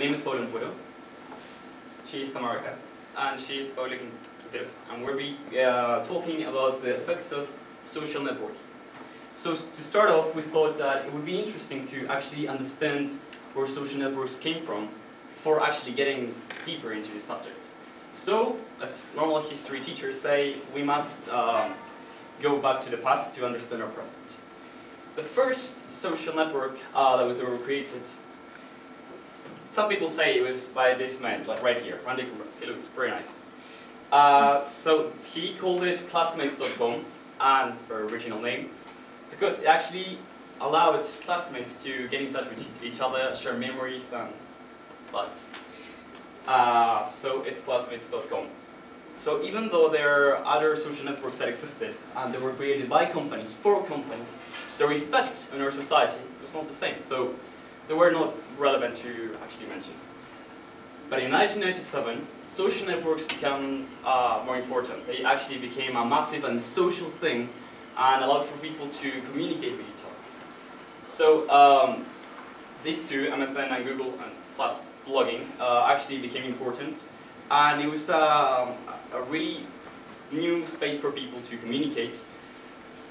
name is Paul Pudo. She's Americans, and she's Paula Quinteros. And we'll be talking about the effects of social networking. So to start off, we thought that it would be interesting to actually understand where social networks came from before actually getting deeper into the subject. So, as normal history teachers say, we must go back to the past to understand our present. The first social network that was ever created, some people say it was by this man, like right here, Randy Kumbras. He looks very nice. So he called it classmates.com, and her original name, because it actually allowed classmates to get in touch with each other, share memories, and but. So it's classmates.com. So even though there are other social networks that existed, and they were created by companies, for companies, their effect on our society was not the same. So they were not relevant to actually mention. But in 1997, social networks became more important. They actually became a massive and social thing and allowed for people to communicate with each other. So these two, MSN and Google, and plus blogging, actually became important. And it was a really new space for people to communicate.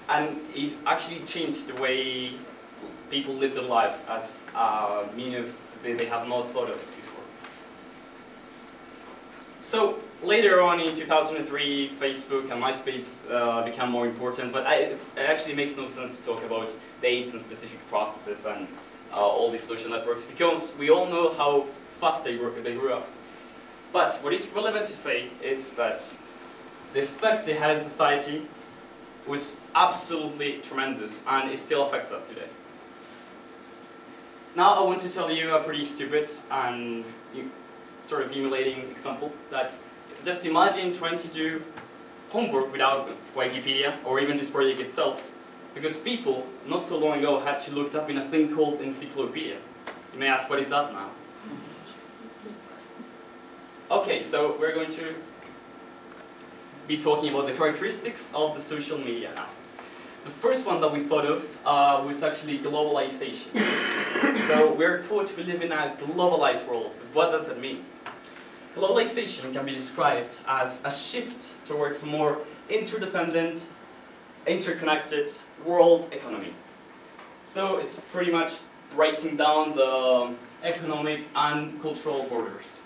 And it actually changed the way people live their lives as a mean of they have not thought of before. So later on in 2003, Facebook and MySpace became more important, but it actually makes no sense to talk about dates and specific processes and all these social networks, because we all know how fast they grew up. But what is relevant to say is that the effect they had in society was absolutely tremendous, and it still affects us today. Now I want to tell you a pretty stupid and sort of humiliating example, that just imagine trying to do homework without Wikipedia or even this project itself, because people not so long ago had to look up in a thing called encyclopedia. You may ask, what is that now? Okay, so we're going to be talking about the characteristics of the social media now. The first one that we thought of was actually globalization. So we're taught we live in a globalized world, but what does it mean? Globalization can be described as a shift towards a more interdependent, interconnected world economy. So it's pretty much breaking down the economic and cultural borders.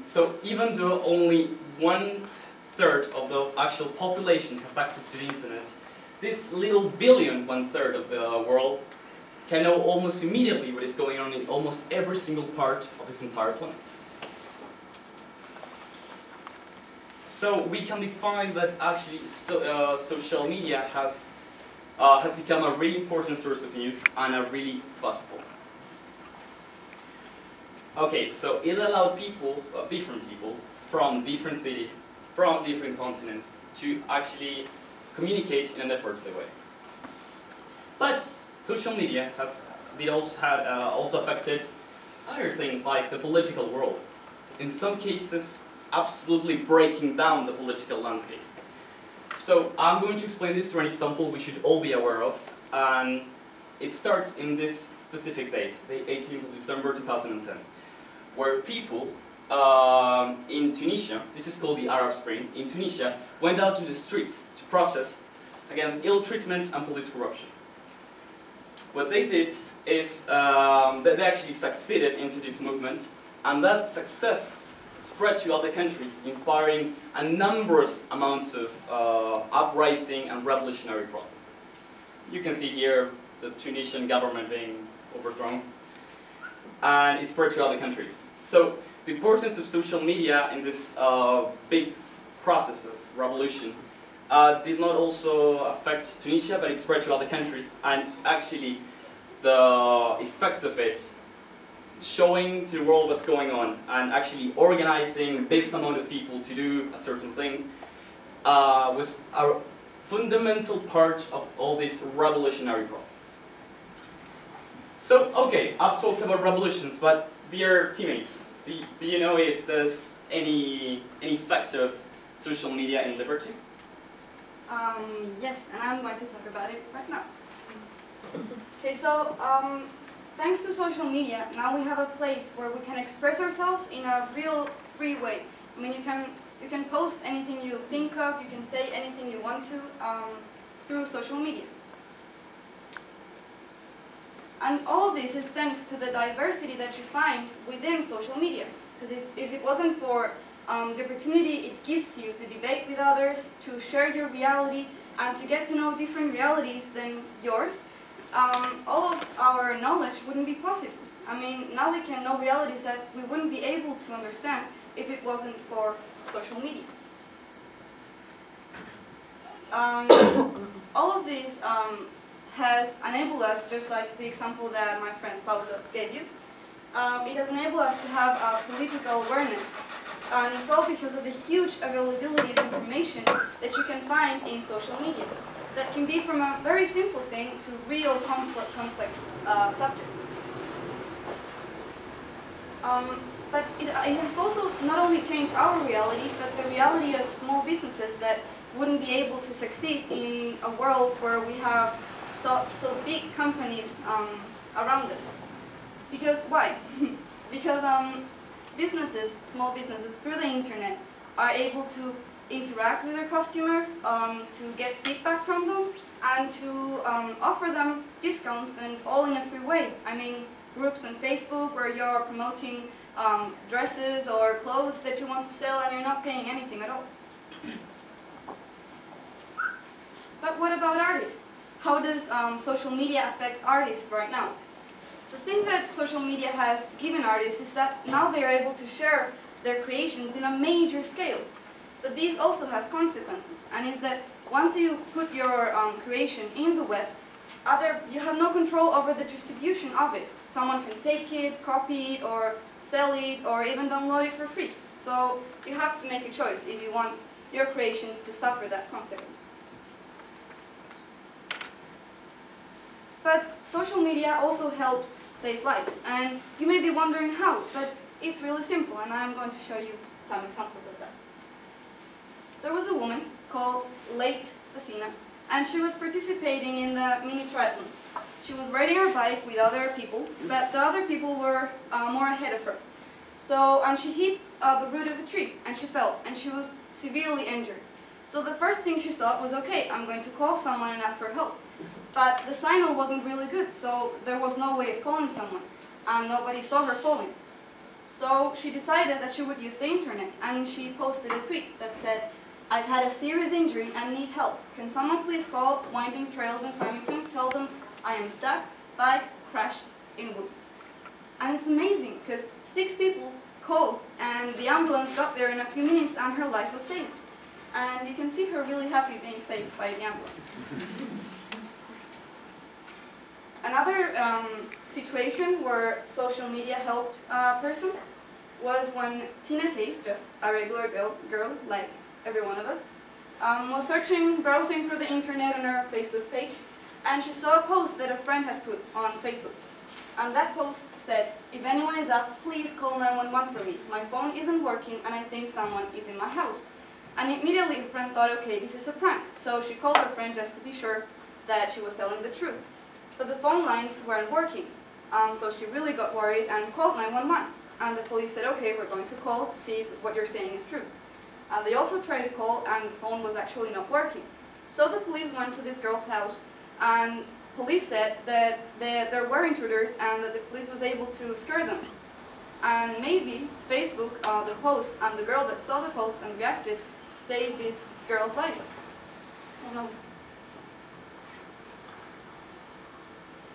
So even though only 1/3 of the actual population has access to the internet, this little billion 1/3 of the world can know almost immediately what is going on in almost every single part of this entire planet. So we can define that actually social media has become a really important source of news and a really possible. Okay, so it allowed people, different people, from different cities, from different continents, to actually communicate in an effortless way. But social media also affected other things like the political world. In some cases, absolutely breaking down the political landscape. So I'm going to explain this through an example we should all be aware of, and it starts in this specific date, the 18th of December 2010, where people in Tunisia, this is called the Arab Spring, in Tunisia, went out to the streets to protest against ill treatment and police corruption. What they did is that they actually succeeded into this movement, and that success spread to other countries, inspiring a numerous amounts of uprising and revolutionary processes. You can see here the Tunisian government being overthrown, and it spread to other countries. So the importance of social media in this big process of revolution did not also affect Tunisia, but it spread to other countries, and actually the effects of it, showing to the world what's going on, and actually organizing a big amount of people to do a certain thing, was a fundamental part of all this revolutionary process. So, okay, I've talked about revolutions, but dear teammates, do you know if there's any effect of social media in liberty? Yes, and I'm going to talk about it right now. Okay, so thanks to social media, now we have a place where we can express ourselves in a real free way. I mean, you can post anything you think of, you can say anything you want to through social media. And all of this is thanks to the diversity that you find within social media. Because if it wasn't for the opportunity it gives you to debate with others, to share your reality, and to get to know different realities than yours, all of our knowledge wouldn't be possible. I mean, now we can know realities that we wouldn't be able to understand if it wasn't for social media. All of this has enabled us, just like the example that my friend Pablo gave you, it has enabled us to have a political awareness. And it's all because of the huge availability of information that you can find in social media. That can be from a very simple thing to real complex subjects. But it has also not only changed our reality, but the reality of small businesses that wouldn't be able to succeed in a world where we have so big companies around us. Because why? Because businesses, small businesses, through the internet are able to interact with their customers, to get feedback from them, and to offer them discounts, and all in a free way. I mean, groups on Facebook where you're promoting dresses or clothes that you want to sell and you're not paying anything at all. But what about artists? How does social media affect artists right now? The thing that social media has given artists is that now they are able to share their creations in a major scale. But this also has consequences, and is that once you put your creation in the web, you have no control over the distribution of it. Someone can take it, copy it, or sell it, or even download it for free. So you have to make a choice if you want your creations to suffer that consequence. But social media also helps save lives, and you may be wondering how, but it's really simple, and I'm going to show you some examples of that. There was a woman called Late Fasina, and she was participating in the mini triathlons. She was riding her bike with other people, but the other people were more ahead of her. And she hit the root of a tree, and she fell, and she was severely injured. So the first thing she thought was, okay, I'm going to call someone and ask for help. But the signal wasn't really good, so there was no way of calling someone, and nobody saw her falling. So she decided that she would use the internet, and she posted a tweet that said, I've had a serious injury and need help. Can someone please call Winding Trails in Farmington, tell them I am stuck, bike crashed in woods. And it's amazing, because 6 people called, and the ambulance got there in a few minutes, and her life was saved. And you can see her really happy being saved by the ambulance. Another situation where social media helped a person was when Tina Case, just a regular girl like every one of us, was browsing through the internet on her Facebook page, and she saw a post that a friend had put on Facebook. And that post said, if anyone is up, please call 911 for me. My phone isn't working and I think someone is in my house. And immediately her friend thought, okay, this is a prank. So she called her friend just to be sure that she was telling the truth. But the phone lines weren't working. So she really got worried and called 911. And the police said, okay, we're going to call to see if what you're saying is true. They also tried to call, and the phone was actually not working. So the police went to this girl's house, and police said that there were intruders and that the police was able to scare them. And maybe Facebook, the post, and the girl that saw the post and reacted saved this girl's life. Who knows?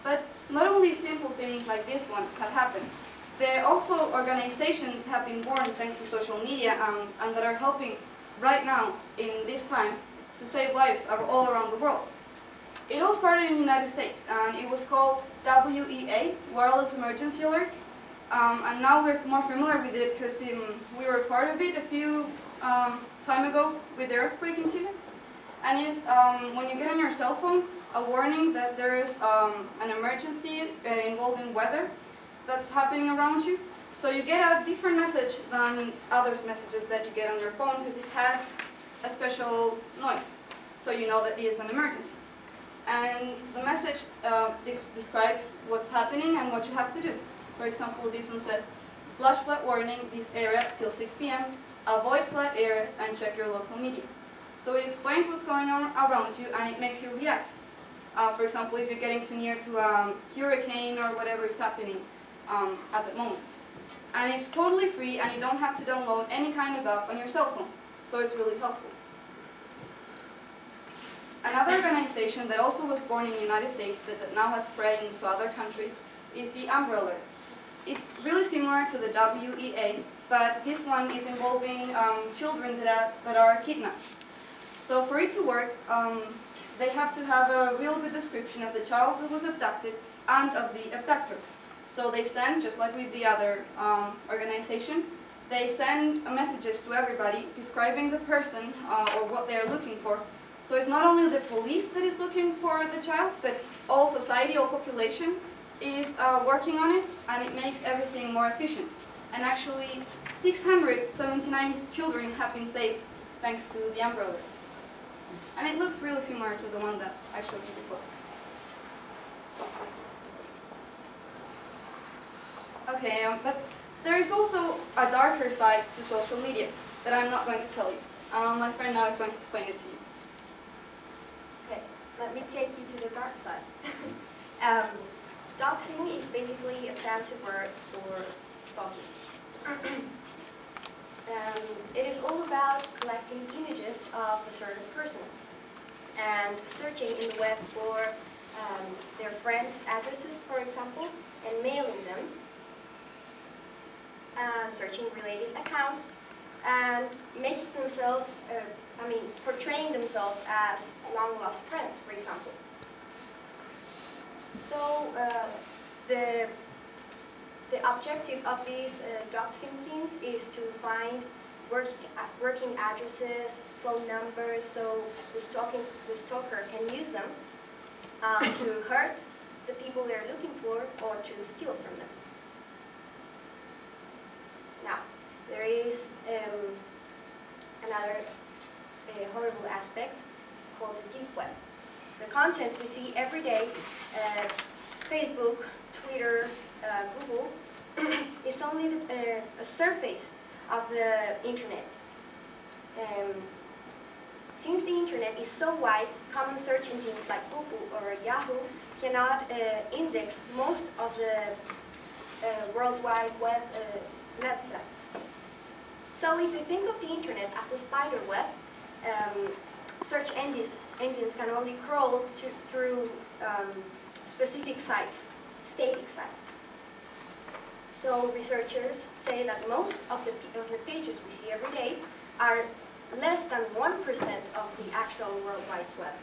But not only simple things like this one have happened. There are also organizations have been born thanks to social media and that are helping right now in this time to save lives all around the world. It all started in the United States, and it was called WEA, Wireless Emergency Alerts. And now we're more familiar with it because we were part of it a few time ago with the earthquake in Chile. And it's when you get on your cell phone a warning that there is an emergency involving weather that's happening around you. So you get a different message than other messages that you get on your phone because it has a special noise. So you know that it is an emergency. And the message describes what's happening and what you have to do. For example, this one says, flash flood warning, this area till 6 p.m. Avoid flood areas and check your local media. So it explains what's going on around you and it makes you react. For example, if you're getting too near to a hurricane or whatever is happening at the moment. And it's totally free and you don't have to download any kind of app on your cell phone. So it's really helpful. Another organization that also was born in the United States but that now has spread into other countries is the Umbrella. It's really similar to the WEA, but this one is involving children that are kidnapped. So for it to work, they have to have a real good description of the child that was abducted and of the abductor. So they send, just like with the other organization, they send messages to everybody describing the person or what they're looking for. So it's not only the police that is looking for the child, but all society, all population is working on it, and it makes everything more efficient. And actually, 679 children have been saved thanks to the umbrellas. And it looks really similar to the one that I showed you before. Okay, but there is also a darker side to social media that I'm not going to tell you. My friend now is going to explain it to you. Okay, let me take you to the dark side. Doxing is basically a fancy word for stalking. It is all about collecting images of a certain person and searching in the web for their friends' addresses, for example, and mailing them, searching related accounts, and making themselves, portraying themselves as long-lost friends, for example. So the objective of this doxing thing is to find working addresses, phone numbers, so the stalker can use them to hurt the people they're looking for or to steal from them. Now, there is another horrible aspect called the deep web. The content we see every day, Facebook, Twitter, Google, is only a surface of the internet. Since the internet is so wide, common search engines like Google or Yahoo cannot index most of the World Wide Web net sites. So if you think of the internet as a spider web, search engines can only crawl through specific sites, static sites. So researchers say that most of the pages we see every day are less than 1% of the actual World Wide Web.